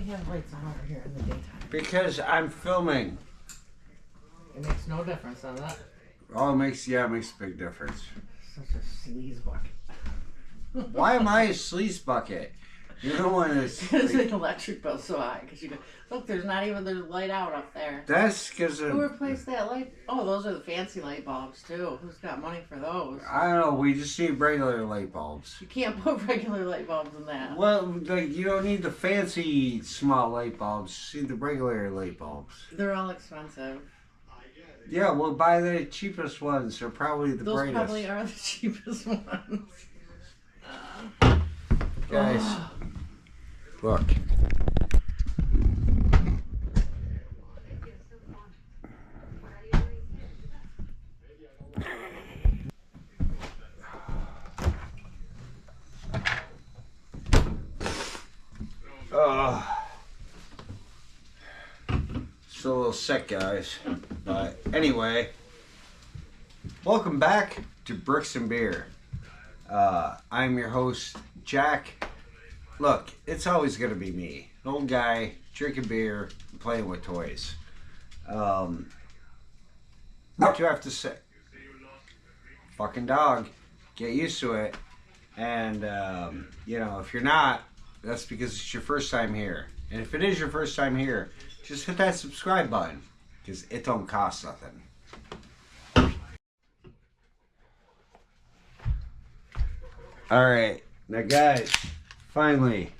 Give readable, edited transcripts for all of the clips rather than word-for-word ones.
we have lights on over here in the daytime? Because I'm filming. It makes no difference on that. Oh, it makes a big difference. Such a sleaze bucket. Why am I a sleaze bucket? You're the one that's... Because the electric bill's so high. Because you go, look, there's light out up there. That's because of... Who replaced that light? Oh, those are the fancy light bulbs, too. Who's got money for those? I don't know. We just need regular light bulbs. You can't put regular light bulbs in that. Well, like, you don't need the fancy small light bulbs. See the regular light bulbs. They're all expensive. Yeah, we'll buy the cheapest ones. They're probably the Those brightest. probably are the cheapest ones. Guys, look. Still a little sick, guys. But anyway, welcome back to Bricks and Beer. I'm your host, Jack. Look, it's always going to be me. An old guy, drinking beer, playing with toys. What you have to say? Fucking dog. Get used to it. And, you know, if you're not, that's because it's your first time here. And if it is your first time here, just hit that subscribe button. Because it don't cost nothing. Alright, now guys, finally,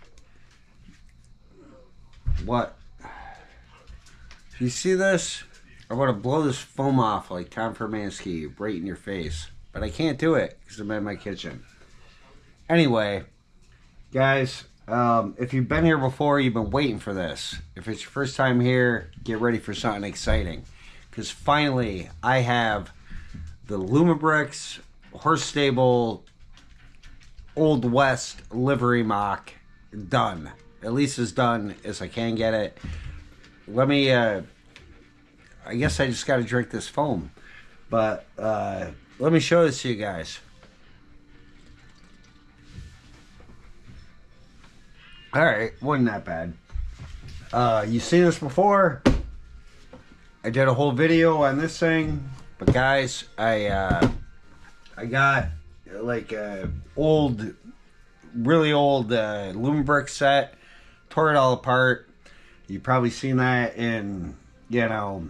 what? If you see this, I want to blow this foam off like Tom Fermansky right in your face. But I can't do it because I'm in my kitchen. Anyway, guys, if you've been here before, you've been waiting for this. If it's your first time here, get ready for something exciting. Because finally, I have the Lumabricks Horse Stable Old West Livery MOC done. At least as done as I can get it. Let me, I guess I just got to drink this foam. But, let me show this to you guys. Alright, wasn't that bad. You've seen this before. I did a whole video on this thing. But guys, I got like a really old Lumabrick set. Tore it all apart. You've probably seen that in, you know,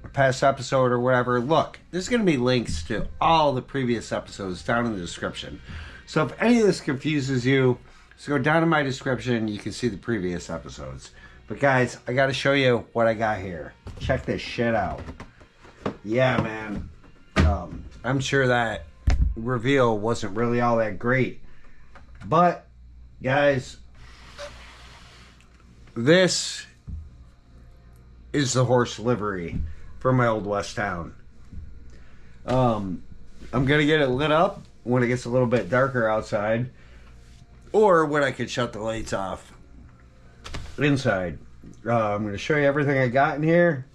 a past episode or whatever. Look, there's going to be links to all the previous episodes down in the description. So if any of this confuses you, just go down in my description. You can see the previous episodes. But guys, I got to show you what I got here. Check this shit out. Yeah, man. I'm sure that reveal wasn't really all that great. But, guys, this is the horse livery for my Old West town. I'm going to get it lit up when it gets a little bit darker outside. Or when I could shut the lights off inside. I'm going to show you everything I got in here.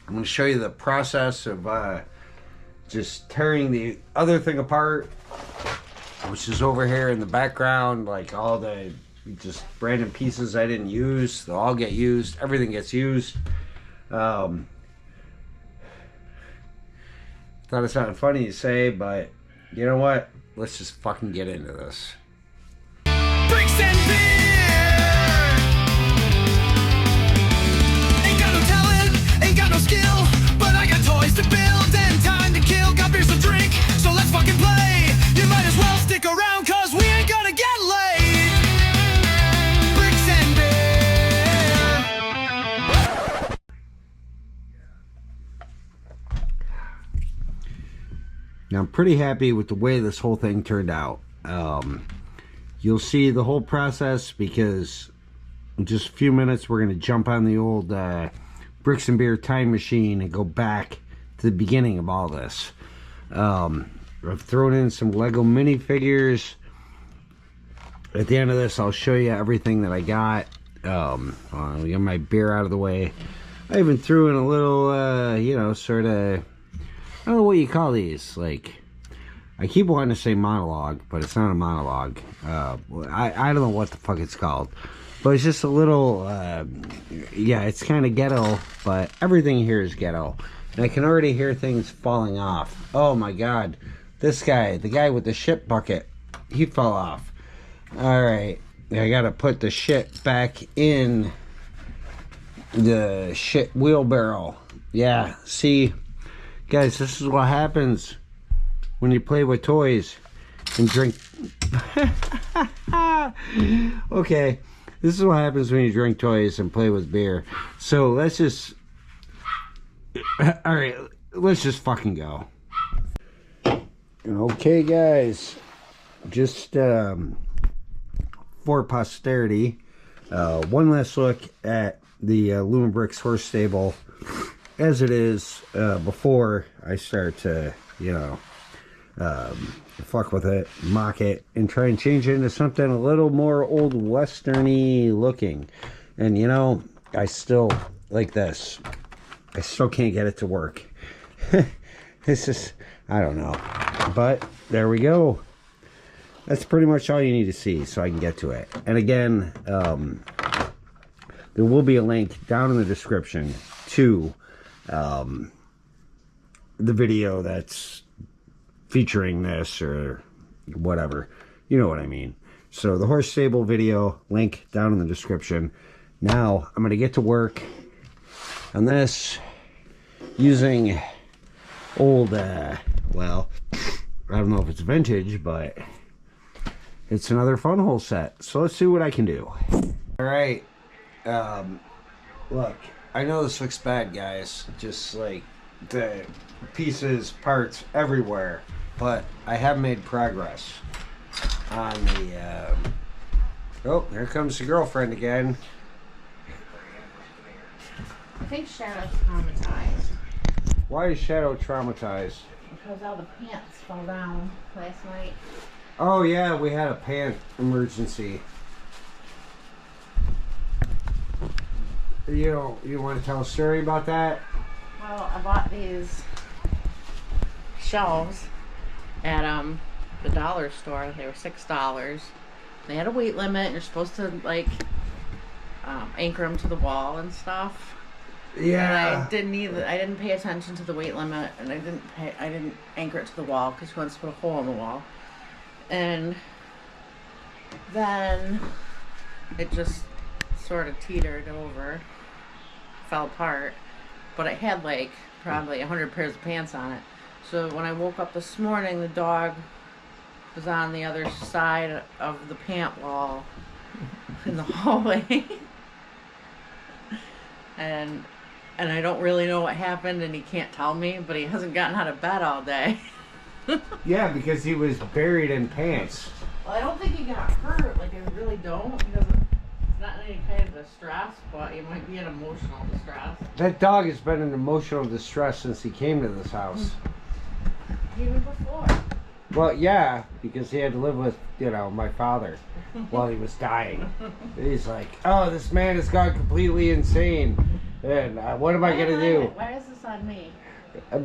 I'm going to show you the process of just tearing the other thing apart, which is over here in the background. Like all the just random pieces I didn't use, they'll all get used. Everything gets used. Thought it sounded funny to say, but you know what? Let's just fucking get into this. Bricks and beer. Ain't got no talent, ain't got no skill, but I got toys to build and time to kill. Got beers to drink, so let's fucking play. You might as well stick around, cause we ain't gonna get late. Bricks and beer. Now I'm pretty happy with the way this whole thing turned out. You'll see the whole process because in just a few minutes we're going to jump on the old Bricks and Beer time machine and go back to the beginning of all this. I've thrown in some Lego minifigures. At the end of this I'll show you everything that I got. I'll get my beer out of the way. I even threw in a little, you know, sort of, I don't know what you call these, like, I keep wanting to say monologue, but it's not a monologue. I don't know what the fuck it's called. But it's just a little, yeah, it's kind of ghetto, but everything here is ghetto. And I can already hear things falling off. Oh my God. This guy, the guy with the shit bucket, he fell off. All right. I got to put the shit back in the shit wheelbarrow. Yeah, see, guys, this is what happens when you play with toys and drink. Okay, this is what happens when you drink toys and play with beer. So let's just, all right, let's just fucking go. Okay, guys, just for posterity, one last look at the Luma Bricks horse stable as it is before I start to, you know, fuck with it, mock it, and try and change it into something a little more old westerny looking. And you know, I still like this. I still can't get it to work. This is, I don't know, but there we go. That's pretty much all you need to see so I can get to it. And again, there will be a link down in the description to the video that's featuring this or whatever. You know what I mean. So the horse stable video, link down in the description. Now I'm going to get to work on this using old, well, I don't know if it's vintage, but it's another fun hole set. So let's see what I can do. All right. Look, I know this looks bad, guys. Just like the pieces, parts everywhere. But I have made progress on the, oh, here comes the girlfriend again. I think Shadow's traumatized. Why is Shadow traumatized? Because all the pants fell down last night. Oh yeah, we had a pant emergency. You want to tell a story about that? Well, I bought these shelves at the dollar store. They were $6. They had a weight limit. You're supposed to like anchor them to the wall and stuff. Yeah. And I didn't pay attention to the weight limit, and I didn't anchor it to the wall because you want to put a hole in the wall. And then it just sort of teetered over, fell apart. But I had like probably 100 pairs of pants on it. So when I woke up this morning, the dog was on the other side of the pant wall in the hallway. and I don't really know what happened, and he can't tell me, but he hasn't gotten out of bed all day. Yeah, because he was buried in pants. Well, I don't think he got hurt. Like, I really don't. He doesn't. It's not any kind of distress, but he might be in emotional distress. That dog has been in emotional distress since he came to this house. Even before. Well, yeah, because he had to live with, you know, my father while he was dying. He's like, oh, this man has gone completely insane. And what am I going to do? Why is this on me?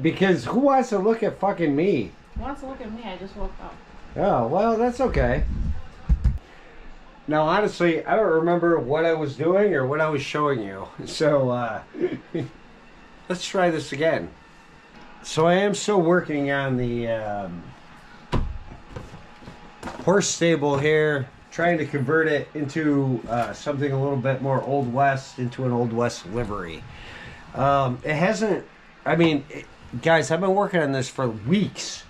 Because who wants to look at fucking me? Who wants to look at me? I just woke up. Oh, well, that's okay. Now, honestly, I don't remember what I was doing or what I was showing you. So, let's try this again. So I am still working on the horse stable here, trying to convert it into something a little bit more Old West, into an Old West livery. It hasn't, I mean, guys, I've been working on this for weeks,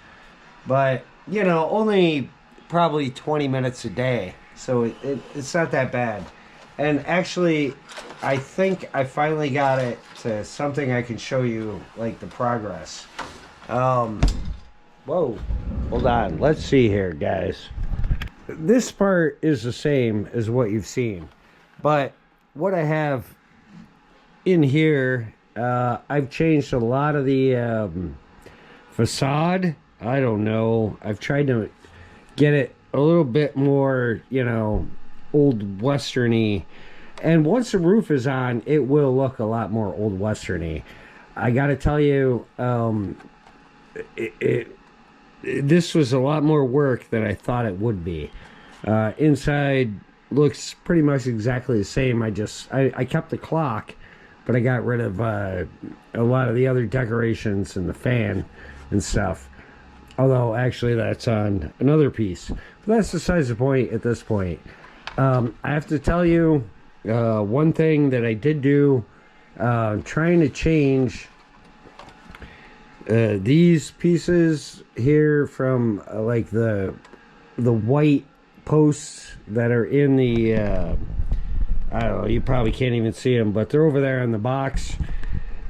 but, you know, only probably 20 minutes a day. So it's not that bad. And actually, I think I finally got it to something I can show you, like the progress. Whoa, hold on. Let's see here, guys. This part is the same as what you've seen. But what I have in here, I've changed a lot of the facade. I don't know. I've tried to get it a little bit more, you know, old westerny. And once the roof is on, it will look a lot more old westerny. I gotta tell you, this was a lot more work than I thought it would be. Inside, looks pretty much exactly the same. I kept the clock, but I got rid of a lot of the other decorations and the fan and stuff. Although, actually, that's on another piece. But that's besides the point at this point. I have to tell you, one thing that I did do, trying to change these pieces here from like the white posts that are in the I don't know, you probably can't even see them, but they're over there in the box,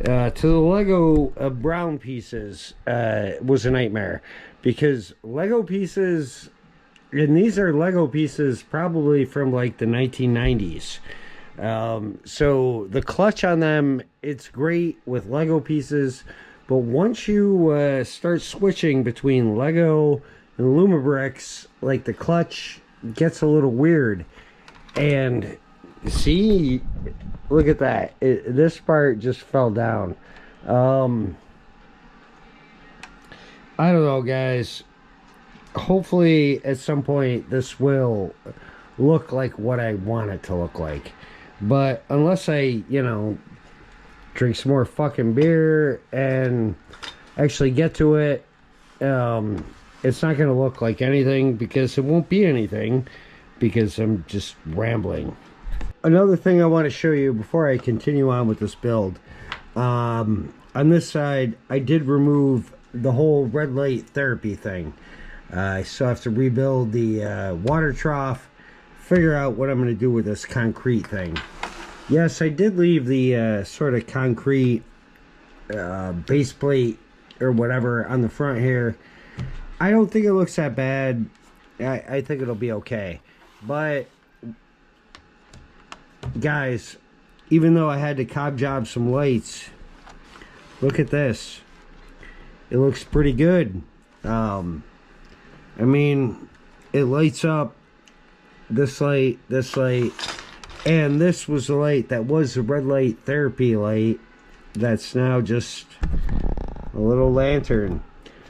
to the Lego brown pieces was a nightmare, because Lego pieces, and these are Lego pieces probably from like the 1990s, so the clutch on them, it's great with Lego pieces, but once you start switching between Lego and Lumabricks, like the clutch gets a little weird. And see, look at that, this part just fell down. I don't know, guys, hopefully at some point this will look like what I want it to look like, but unless I, you know, drink some more fucking beer and actually get to it, it's not going to look like anything, because it won't be anything, because I'm just rambling. Another thing I want to show you before I continue on with this build, on this side I did remove the whole red light therapy thing. I still have to rebuild the water trough, figure out what I'm going to do with this concrete thing. Yes, I did leave the sort of concrete base plate or whatever on the front here. I don't think it looks that bad. I think it'll be okay. But guys, even though I had to cob job some lights, look at this. It looks pretty good. I mean, it lights up this light, and this was the light that was the red light therapy light that's now just a little lantern.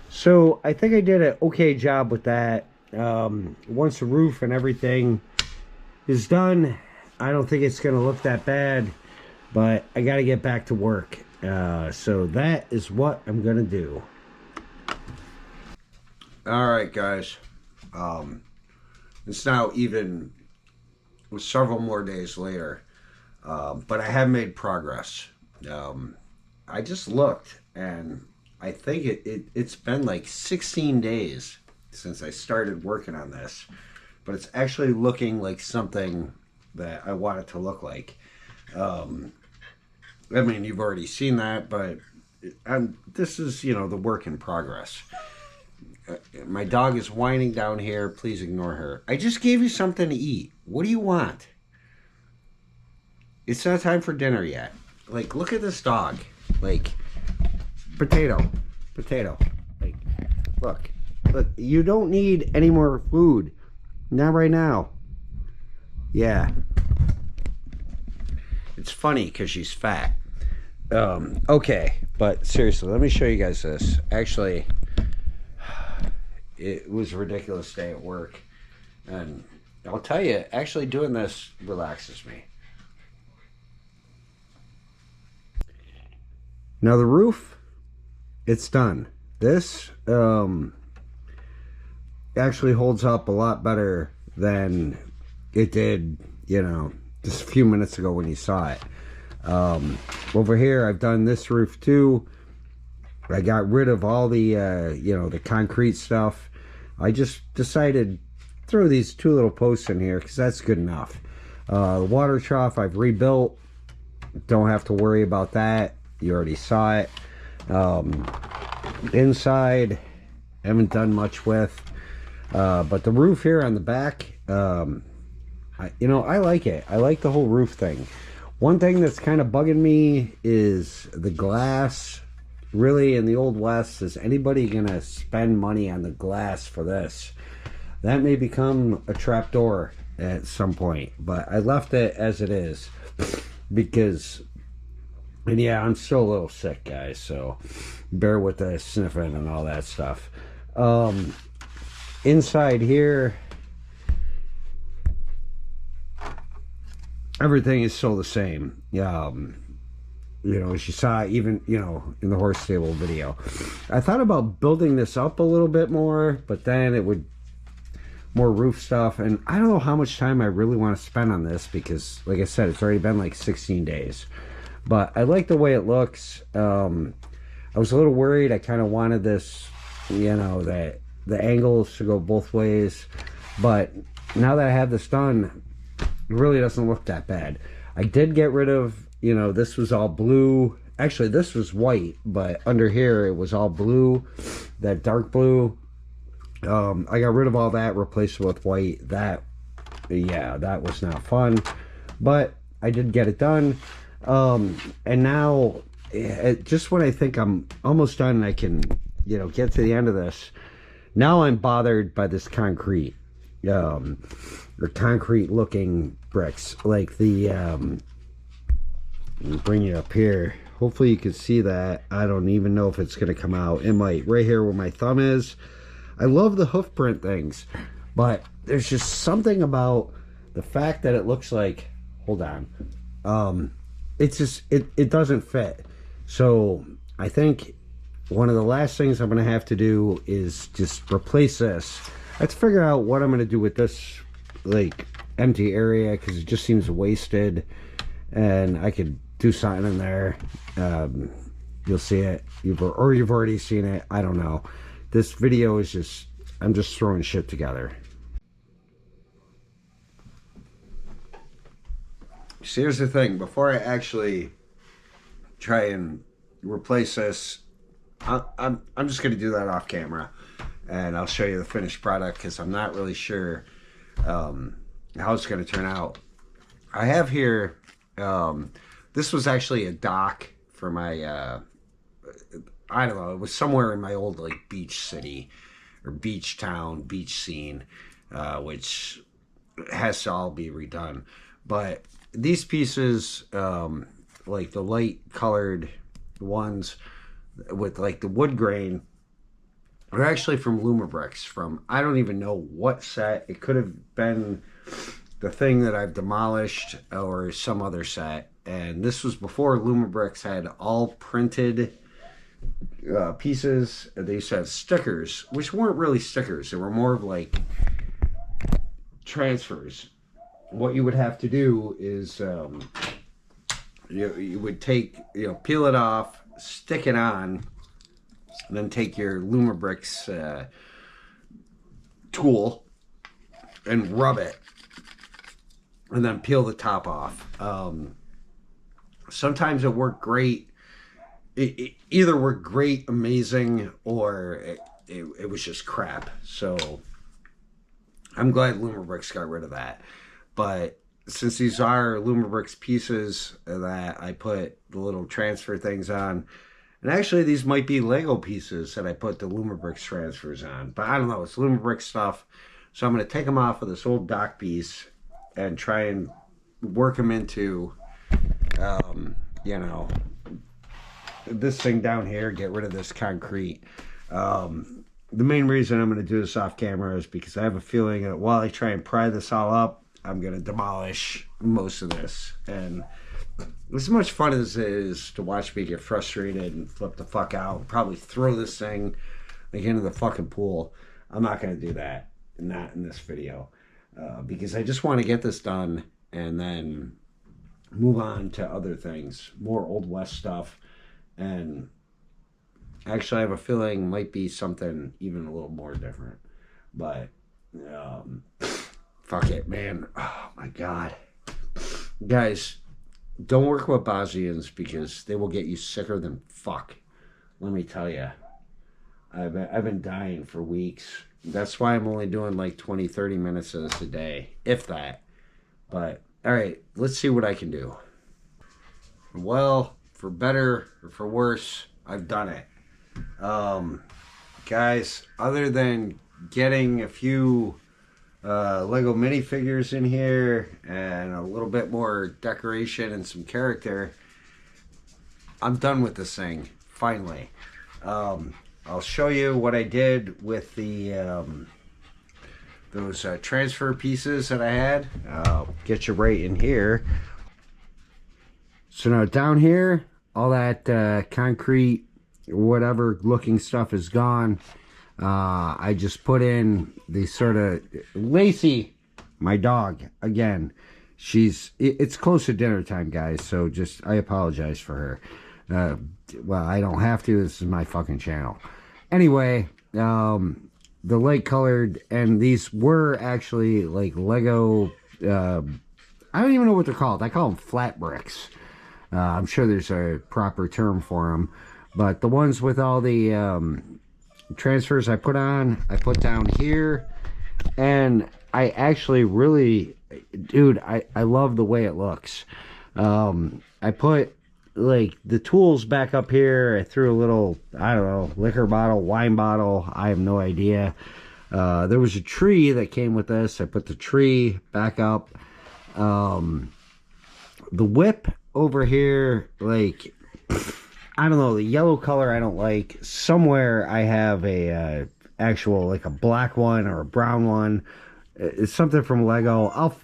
So I think I did an okay job with that. Once the roof and everything is done, I don't think it's going to look that bad, but I got to get back to work. So that is what I'm going to do. All right, guys. It's now even several more days later, but I have made progress. I just looked, and I think it's been like 16 days since I started working on this, but it's actually looking like something that I want it to look like. I mean, you've already seen that, but this is, you know, the work in progress. My dog is whining down here. Please ignore her. I just gave you something to eat. What do you want? It's not time for dinner yet. Like, look at this dog. Like, potato. Like, look, you don't need any more food. Not right now. Yeah. It's funny because she's fat. Okay, but seriously, let me show you guys this. Actually, it was a ridiculous day at work, and I'll tell you, actually doing this relaxes me. Now the roof, it's done. This actually holds up a lot better than it did, you know, just a few minutes ago when you saw it. Over here, I've done this roof too. I got rid of all the, you know, the concrete stuff. I just decided to throw these two little posts in here because that's good enough. The water trough I've rebuilt. Don't have to worry about that. You already saw it. Inside, haven't done much with. But the roof here on the back, you know, I like it. I like the whole roof thing. One thing that's kind of bugging me is the glass. Really, in the Old West, is anybody gonna spend money on the glass for this? That may become a trapdoor at some point, but I left it as it is because, and yeah, I'm still a little sick, guys, so bear with the sniffing and all that stuff. Inside here, everything is still the same. You know, as you saw, even, you know, in the horse stable video. I thought about building this up a little bit more, but then it would more roof stuff, and I don't know how much time I really want to spend on this because, like I said, it's already been like 16 days. But I like the way it looks. I was a little worried. I kind of wanted this, you know, that the angles to go both ways. But now that I have this done, it really doesn't look that bad. I did get rid of, you know, this was all blue. Actually, this was white, but under here it was all blue, that dark blue. I got rid of all that, replaced it with white. That, yeah, that was not fun, but I did get it done. And now, just when I think I'm almost done and I can, you know, get to the end of this, now I'm bothered by this concrete, or concrete looking bricks, like the, let me bring you up here. Hopefully you can see that. I don't even know if it's going to come out. It might. Right here where my thumb is. I love the hoof print things, but there's just something about the fact that it looks like, hold on, it's just, it doesn't fit. So I think one of the last things I'm going to have to do is just replace this. I have to figure out what I'm going to do with this, like, empty area, because it just seems wasted, and I could do something in there. You'll see it, you've already seen it. I don't know. This video is just, I'm just throwing shit together. So here's the thing, before I actually try and replace this, I'm just going to do that off camera, and I'll show you the finished product, because I'm not really sure how it's going to turn out. I have here, this was actually a dock for my, I don't know, it was somewhere in my old, like, beach city or beach town, beach scene, which has to all be redone. But these pieces, like the light colored ones with like the wood grain, are actually from Lumabricks, from I don't even know what set. It could have been the thing that I've demolished or some other set. And this was before Lumabricks had all printed pieces. They used to have stickers, which weren't really stickers. They were more of like transfers. What you would have to do is you would take, you know, peel it off, stick it on, and then take your Lumabricks tool and rub it, and then peel the top off. Sometimes it worked great. It either worked great, amazing, or it was just crap. So I'm glad Lumabricks got rid of that. But since these are Lumabricks pieces that I put the little transfer things on, and actually these might be Lego pieces that I put the Lumabricks transfers on, but I don't know, it's Lumabricks stuff. So I'm going to take them off of this old dock piece and try and work them into, you know, this thing down here, get rid of this concrete. The main reason I'm going to do this off camera is because I have a feeling that while I try and pry this all up, I'm going to demolish most of this. And as much fun as it is to watch me get frustrated and flip the fuck out, probably throw this thing like into the fucking pool, I'm not going to do that. Not in this video. Because I just want to get this done and then move on to other things. More Old West stuff. And actually I have a feeling might be something even a little more different. But fuck it, man. Oh my god. Guys, don't work with Bosnians because they will get you sicker than fuck. Let me tell you. I've been dying for weeks. That's why I'm only doing like 20-30 minutes of this a day, if that. But alright, let's see what I can do. Well, for better or for worse, I've done it. Guys, other than getting a few Lego minifigures in here and a little bit more decoration and some character, I'm done with this thing, finally. I'll show you what I did with the those transfer pieces that I had. I'll get you right in here. So now down here, all that concrete, whatever looking stuff is gone. I just put in the sort of Lacey, my dog, again. It's close to dinner time, guys, so just, I apologize for her. Well, I don't have to, this is my fucking channel. Anyway, the light colored, and these were actually like Lego, I don't even know what they're called. I call them flat bricks. I'm sure there's a proper term for them, but the ones with all the transfers I put down here, and I actually really, dude, I love the way it looks. I put like the tools back up here. I threw a little, I don't know, liquor bottle, wine bottle, I have no idea. There was a tree that came with this. I put the tree back up. The whip over here, like, I don't know, the yellow color I don't like. Somewhere I have a actual, like a black one or a brown one. It's something from Lego.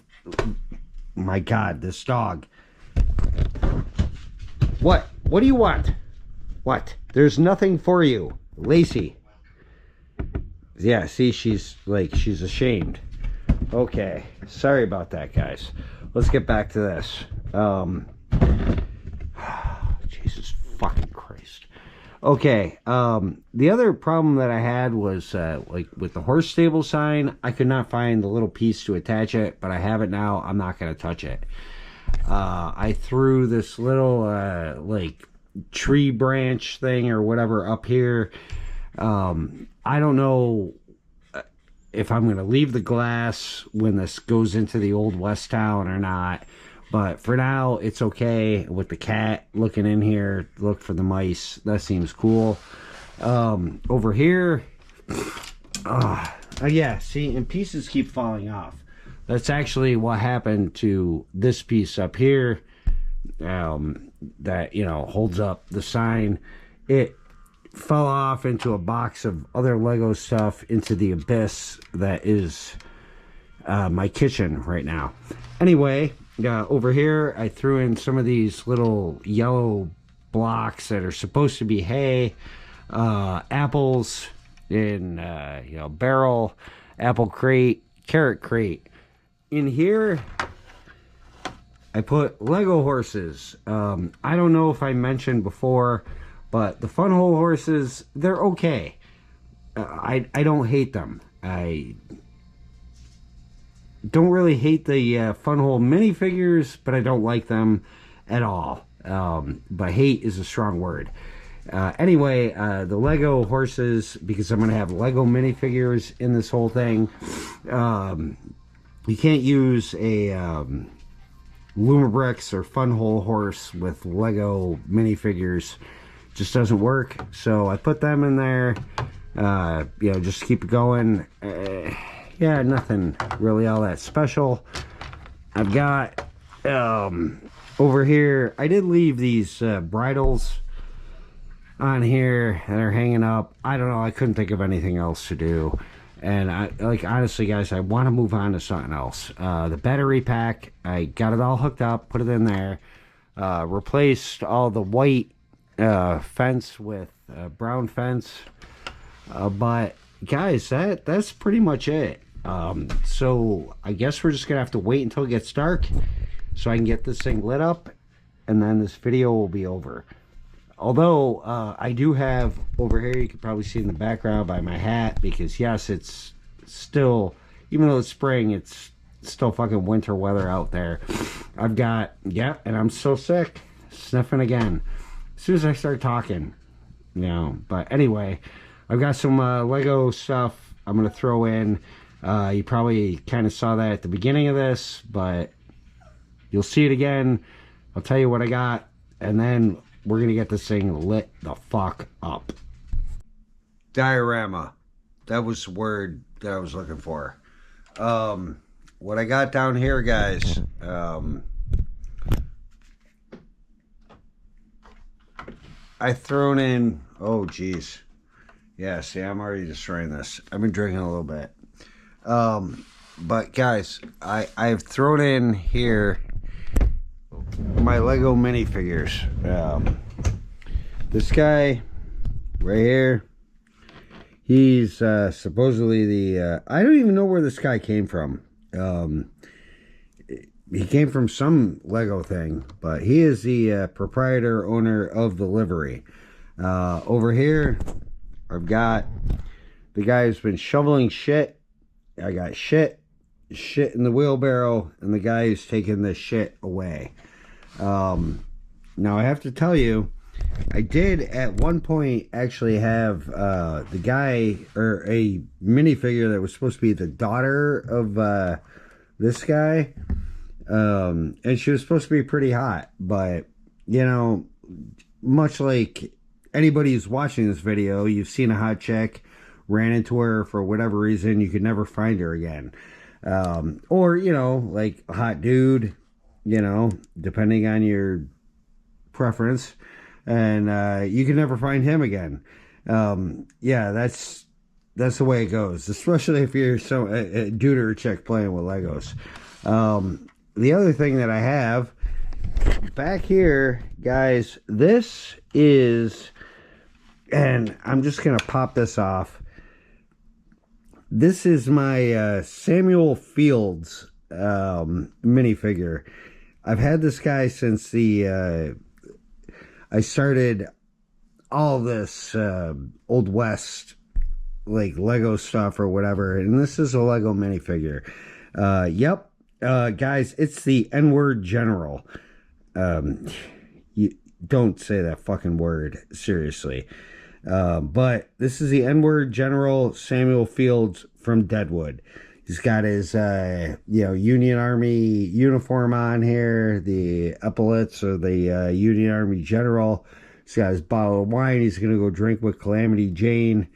My God, this dog. What do you want? What? There's nothing for you, Lacey. Yeah, see, she's ashamed. Okay, sorry about that, guys. Let's get back to this. Jesus fucking Christ. Okay, the other problem that I had was, like, with the horse stable sign, I could not find the little piece to attach it, but I have it now. I'm not going to touch it. I threw this little, like, tree branch thing or whatever up here. I don't know if I'm going to leave the glass when this goes into the Old West town or not. But for now, it's okay. With the cat looking in here, look for the mice. That seems cool. Over here, yeah, see, and pieces keep falling off. That's actually what happened to this piece up here, that, you know, holds up the sign. It fell off into a box of other Lego stuff into the abyss that is my kitchen right now. Anyway, over here I threw in some of these little yellow blocks that are supposed to be hay, apples in you know, barrel, apple crate, carrot crate. In here I put Lego horses. I don't know if I mentioned before, but the fun hole horses, they're okay. I don't hate them. I don't really hate the fun hole minifigures, but I don't like them at all. But hate is a strong word. Anyway, the Lego horses, because I'm going to have Lego minifigures in this whole thing. You can't use a Lumabrix or fun hole horse with Lego minifigures. Just doesn't work. So I put them in there, you know, just keep it going. Yeah, nothing really all that special. I've got over here, I did leave these bridles on here that are hanging up. I don't know, I couldn't think of anything else to do. And I, like, honestly, guys, I want to move on to something else. The battery pack, I got it all hooked up, put it in there, replaced all the white fence with brown fence. But guys, that's pretty much it. So I guess we're just gonna have to wait until it gets dark so I can get this thing lit up, and then this video will be over. Although I do have over here, you can probably see in the background by my hat, because yes, it's still, even though it's spring, it's still fucking winter weather out there. I've got, yeah, and I'm so sick, sniffing again as soon as I start talking, you know. But anyway, I've got some Lego stuff I'm gonna throw in. You probably kind of saw that at the beginning of this, but you'll see it again. I'll tell you what I got, and then we're gonna get this thing lit the fuck up. Diorama. That was the word that I was looking for. What I got down here, guys, I've thrown in, oh geez. Yeah, see, I'm already destroying this. I've been drinking a little bit. But guys, I've thrown in here my Lego minifigures. This guy right here, he's supposedly the I don't even know where this guy came from. He came from some Lego thing, but he is the proprietor owner of the livery. Over here I've got the guy who's been shoveling shit. I got shit in the wheelbarrow, and the guy who's taking the shit away. Now I have to tell you, I did at one point actually have the guy, or a minifigure that was supposed to be the daughter of this guy, and she was supposed to be pretty hot, but you know, much like anybody who's watching this video, you've seen a hot chick, ran into her for whatever reason, you could never find her again. Or, you know, like a hot dude, you know, depending on your preference, and you can never find him again. Yeah, that's the way it goes, especially if you're a dude or a chick playing with Legos. The other thing that I have back here, guys, this is, and I'm just gonna pop this off. This is my Samuel Fields minifigure. I've had this guy since I started all this Old West, like Lego stuff or whatever, and this is a Lego minifigure. Yep, guys, it's the N-word general. You don't say that fucking word, seriously. But this is the N-word general Samuel Fields from Deadwood. He's got his, Union Army uniform on here, the epaulets of the Union Army general. He's got his bottle of wine. He's going to go drink with Calamity Jane.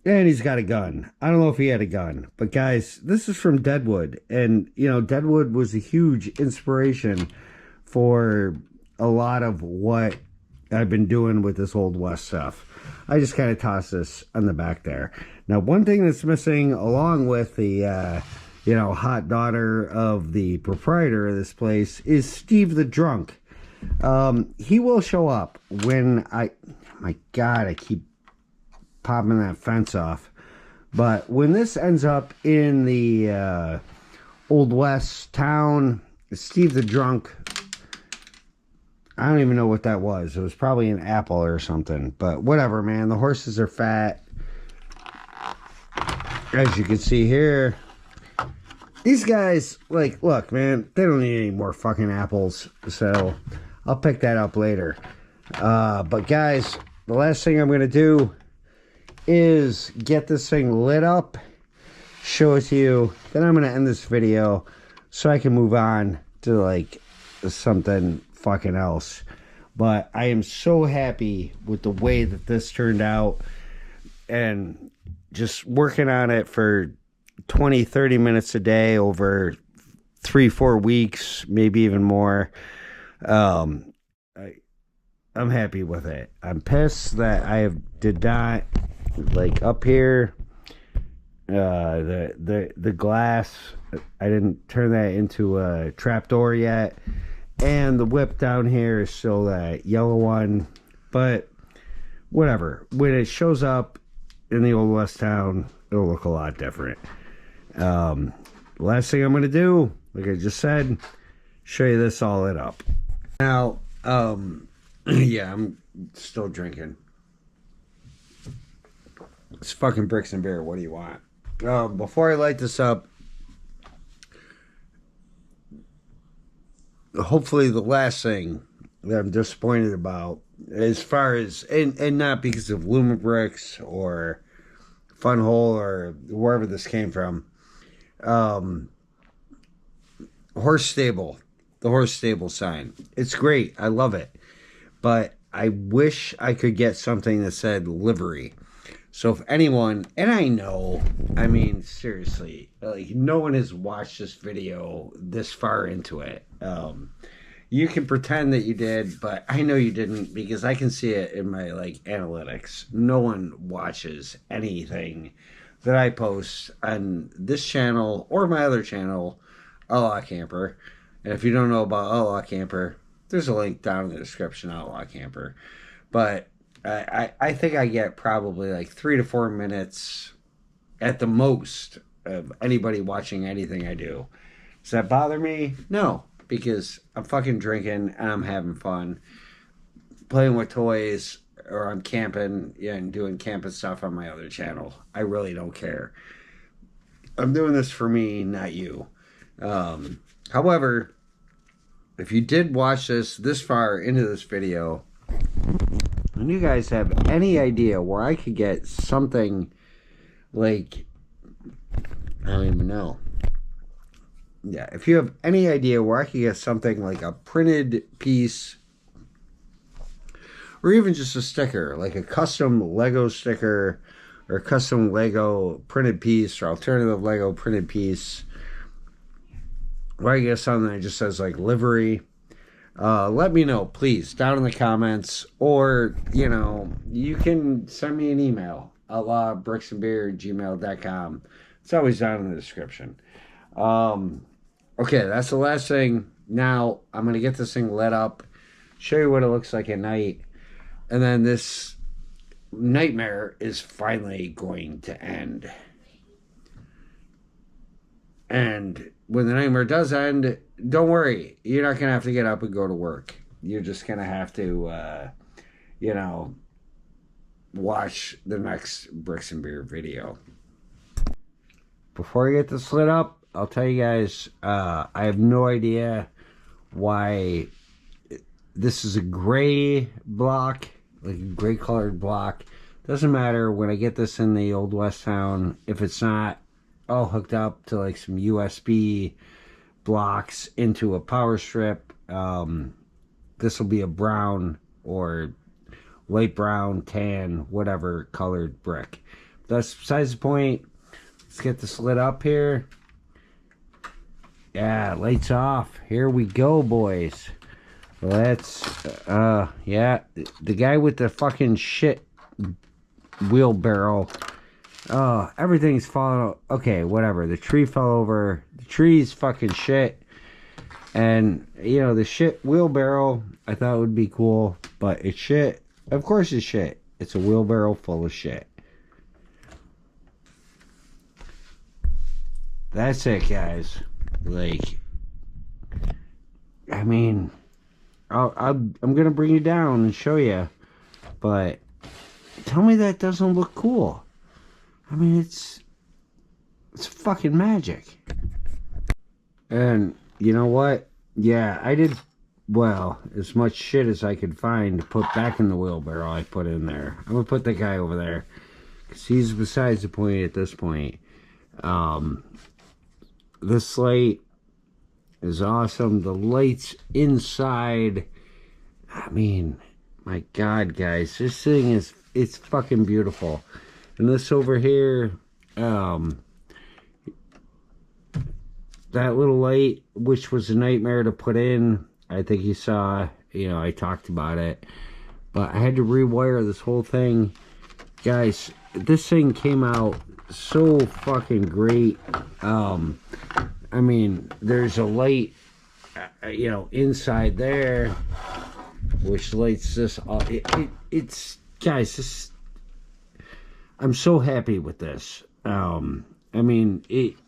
And he's got a gun. I don't know if he had a gun. But, guys, this is from Deadwood. And, you know, Deadwood was a huge inspiration for a lot of what I've been doing with this Old West stuff. I just kind of toss this on the back there. Now, one thing that's missing, along with the, hot daughter of the proprietor of this place, is Steve the Drunk. He will show up when my God, I keep popping that fence off. But when this ends up in the Old West town, Steve the Drunk, I don't even know what that was. It was probably an apple or something. But whatever, man. The horses are fat. As you can see here, these guys, like, look, man, they don't need any more fucking apples. So I'll pick that up later. But guys, the last thing I'm going to do is get this thing lit up, show it to you. Then I'm going to end this video so I can move on to, like, something fucking else. But I am so happy with the way that this turned out, and just working on it for 20-30 minutes a day over 3-4 weeks, maybe even more. I'm happy with it. I'm pissed that I did not, like, up here, the glass, I didn't turn that into a trapdoor yet. And the whip down here is still that yellow one. But whatever. When it shows up in the Old West town, it'll look a lot different. Last thing I'm going to do, like I just said, show you this all lit up. Now, yeah, I'm still drinking. It's fucking bricks and beer. What do you want? Before I light this up, hopefully the last thing that I'm disappointed about, as far as, and not because of Lumabricks or Fun Hole or wherever this came from, horse stable, the horse stable sign. It's great. I love it. But I wish I could get something that said livery. So if anyone, and I know, I mean, seriously, like, no one has watched this video this far into it. You can pretend that you did, but I know you didn't, because I can see it in my, like, analytics. No one watches anything that I post on this channel or my other channel, A La Camper. And if you don't know about A La Camper, There's a link down in the description, Outlaw Camper. But I think I get probably like 3 to 4 minutes at the most of anybody watching anything I do. Does that bother me? No, because I'm fucking drinking and I'm having fun, playing with toys, or I'm camping and doing camping stuff on my other channel. I really don't care. I'm doing this for me, not you. However, if you did watch this far into this video, and you guys have any idea where I could get something like, I don't even know. Yeah, if you have any idea where I could get something like a printed piece, or even just a sticker, like a custom Lego sticker, or a custom Lego printed piece, or alternative Lego printed piece, or I guess something that just says like livery, let me know, please, down in the comments, or, you know, you can send me an email, outlawbricksandbeer@gmail.com. It's always down in the description. Okay, that's the last thing. Now, I'm going to get this thing lit up, show you what it looks like at night, and then this nightmare is finally going to end. And when the nightmare does end, don't worry. You're not going to have to get up and go to work. You're just going to have to, you know, watch the next Bricks and Beer video. Before I get this lit up, I'll tell you guys, I have no idea why this is a gray block, like a gray colored block. Doesn't matter when I get this in the Old West town, if it's not all hooked up to like some USB blocks into a power strip, this will be a brown or light brown, tan, whatever colored brick. That's besides the point. Let's get this lit up here. Yeah, lights off. Here we go, boys. Let's, yeah, the guy with the fucking shit wheelbarrow. Oh, everything's falling. Okay, whatever. The tree fell over. The tree's fucking shit. And, you know, the shit wheelbarrow, I thought would be cool. But it's shit. Of course it's shit. It's a wheelbarrow full of shit. That's it, guys. Like, I mean, I'm gonna bring you down and show you, but tell me that doesn't look cool. I mean, it's fucking magic. And you know what? Yeah, I did, well, as much shit as I could find to put back in the wheelbarrow, I put in there. I'm gonna put that guy over there, because he's besides the point at this point. This light is awesome. The lights inside, I mean, my God, guys, this thing is, it's fucking beautiful. And this over here, that little light, which was a nightmare to put in, I think you saw, you know, I talked about it, but I had to rewire this whole thing. Guys, this thing came out so fucking great. I mean, there's a light, you know, inside there, which lights this up. It's, guys, this, I'm so happy with this. I mean,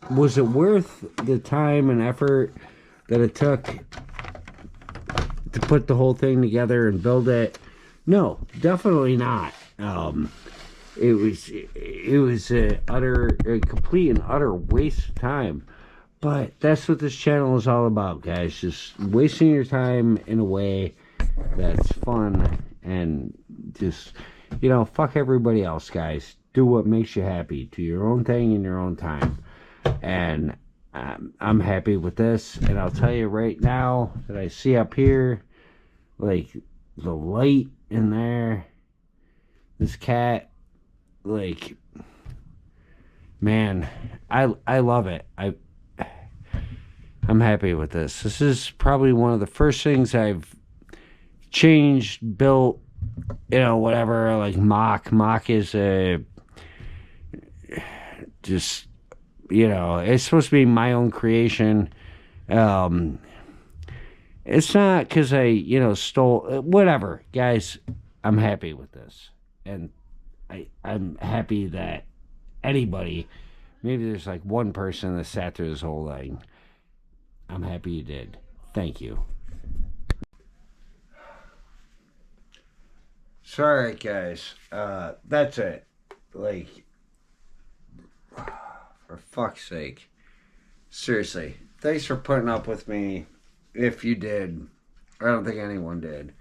was it worth the time and effort that it took to put the whole thing together and build it? No, definitely not. It was a complete and utter waste of time. But that's what this channel is all about, guys. Just wasting your time in a way that's fun, and just, you know, fuck everybody else, guys. Do what makes you happy. Do your own thing in your own time. And I'm happy with this. And I'll tell you right now that I see up here, like, the light in there, this cat, like, man, I love it. I'm happy with this. This is probably one of the first things I've changed, built, you know, whatever, like MOC. MOC is a, just, you know, it's supposed to be my own creation. And It's not because I, stole whatever, guys. I'm happy with this, and I'm happy that anybody, maybe there's like one person that sat through this whole thing. I'm happy you did. Thank you. Sorry, guys. That's it. Like, for fuck's sake. Seriously. Thanks for putting up with me. If you did. I don't think anyone did.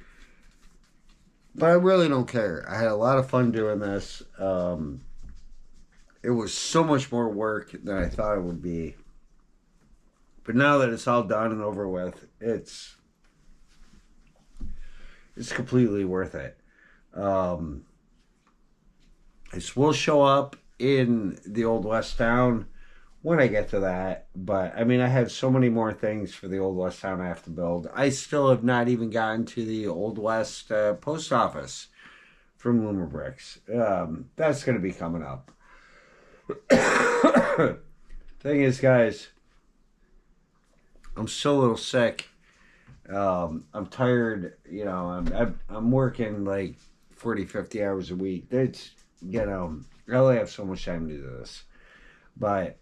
But I really don't care. I had a lot of fun doing this. It was so much more work than I thought it would be. But now that it's all done and over with, it's completely worth it. This will show up in the Old West Town when I get to that. But, I mean, I have so many more things for the Old West Town I have to build. I still have not even gotten to the Old West post office from Loomer Bricks. That's going to be coming up. Thing is, guys, I'm still a little sick. I'm tired. I'm working like 40, 50 hours a week. It's, I only have so much time to do this. But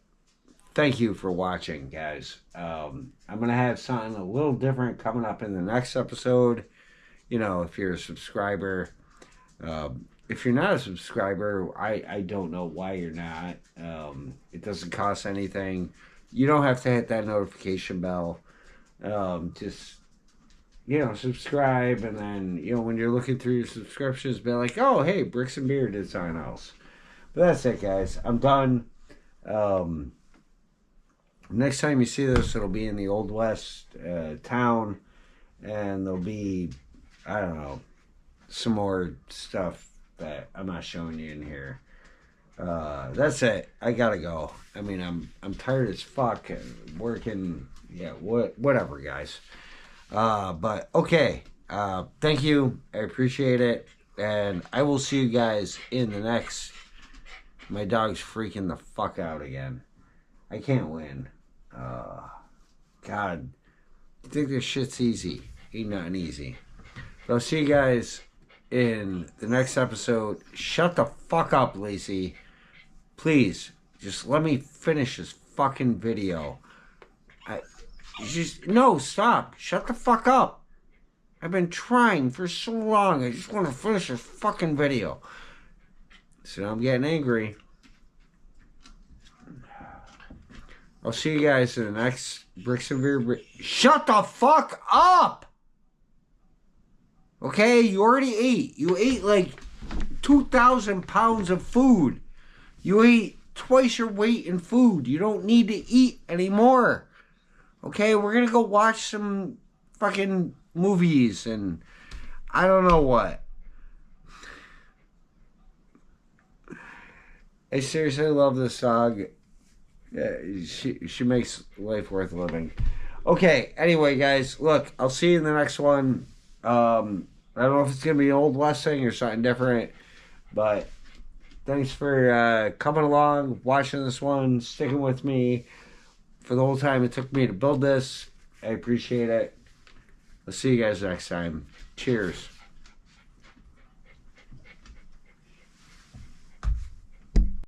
thank you for watching, guys. I'm going to have something a little different coming up in the next episode. If you're a subscriber. If you're not a subscriber, I don't know why you're not. It doesn't cost anything. You don't have to hit that notification bell. Just, subscribe. And then, when you're looking through your subscriptions, be like, oh, hey, Bricks and Beer did something else. But that's it, guys. I'm done. Next time you see this, it'll be in the Old West town. And there'll be, I don't know, some more stuff that I'm not showing you in here. That's it. I gotta go. I mean, I'm tired as fuck. Working, whatever, guys. But okay. Thank you. I appreciate it, and I will see you guys in the next. My dog's freaking the fuck out again. I can't win. God, I think this shit's easy. Ain't nothing easy. But I'll see you guys in the next episode. Shut the fuck up, Lacey. Please, just let me finish this fucking video. No, stop. Shut the fuck up. I've been trying for so long. I just want to finish this fucking video. So now I'm getting angry. I'll see you guys in the next Bricks and Beer. Shut the fuck up! Okay, you already ate. You ate like 2,000 pounds of food. You ate twice your weight in food. You don't need to eat anymore. Okay, we're going to go watch some fucking movies and I don't know what. I seriously love this dog. She makes life worth living. Okay, anyway, guys, look, I'll see you in the next one. I don't know if it's going to be an Old West thing or something different, but thanks for coming along, watching this one, sticking with me for the whole time it took me to build this. I appreciate it. I'll see you guys next time. Cheers.